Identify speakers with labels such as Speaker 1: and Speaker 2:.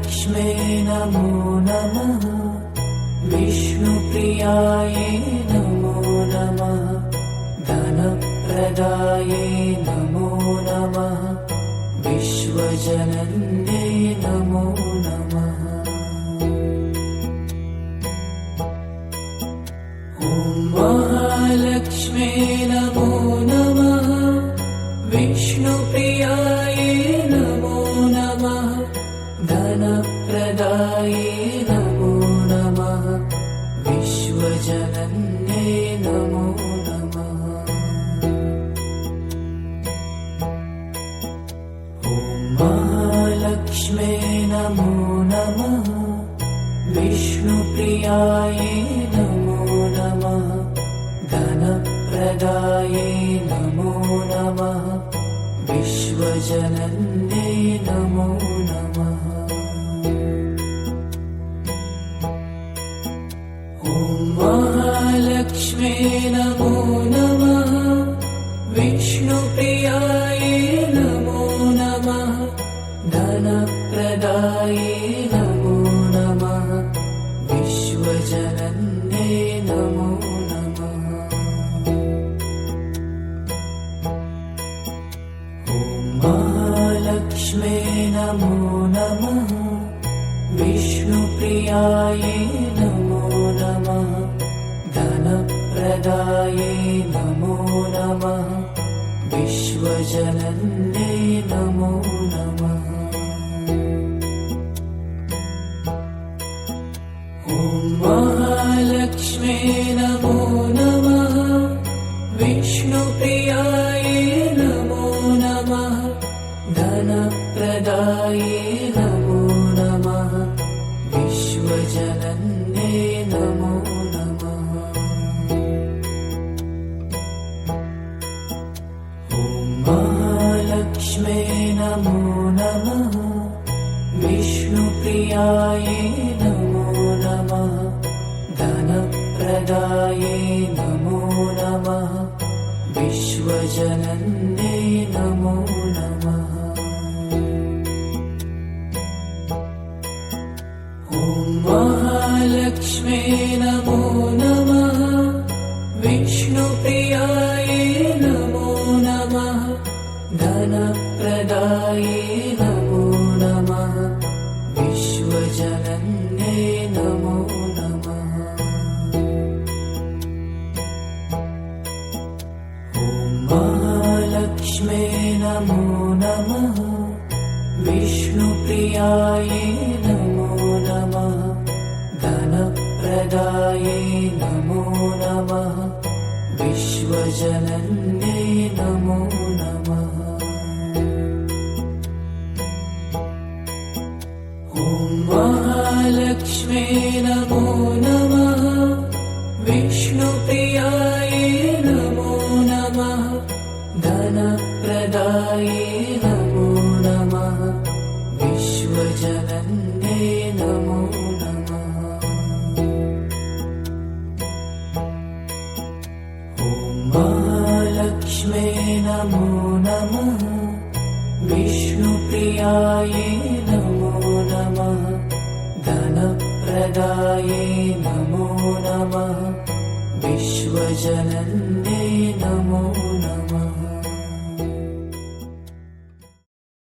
Speaker 1: महालक्ष्मे नमो नमः। विष्णुप्रियायै नमो नमः। धनप्रदायै नमो नमः। विश्वजनन्यै नमो नमः। ॐ महालक्ष्मे नमो नमः। विष्णुप्रियायै नमो नमः। धनप्रदायै नमो नमः। विश्वजनन्यै नमो नमः। ॐ महालक्ष्मे नमो नमः। विष्णुप्रियायै नमो नमः। धनप्रदायै नमो नमः। विश्वजनन्यै नमो नमः। ॐ महालक्ष्मे नमो नमः। विष्णुप्रियायै नमो नमः। धनप्रदायै नमो नमः। विश्वजनन्यै नमो नमः। ॐ महालक्ष्मे नमो नमः। विष्णुप्रियायै नमो नमः। धनप्रदायै नमो नमः। विश्वजनन्यै नमो नमः। ॐ महालक्ष्मे नमो नमः। विष्णुप्रियायै नमो नमः। धनप्रदायै नमो नमः। विश्वजनन्यै नमो नमः। ॐ महालक्ष्मे नमो नमः। विष्णुप्रियायै नमो नमः। धनप्रदायै नमो नमः। विश्वजनन्यै नमो नमः। ॐ महालक्ष्मे नमो नमः। विष्णुप्रियायै नमो नमः। धनप्रदायै नमो नमः। विश्वजनन्यै नमो नमः। ॐ महालक्ष्मे नमो नमः। विष्णुप्रियायै नमो नमः। धनप्रदायै नमो नमः। विश्वजनन्यै नमो नमः। ॐ महालक्ष्मे नमो नमः। विष्णुप्रियायै नमो नमः। धनप्रदायै नमो नमः। विश्वजनन्यै नमो नमः। ॐ महालक्ष्मे नमो नमः। विष्णुप्रियायै नमो नमः। धनप्रदायै नमो नमः। विश्वजनन्यै नमो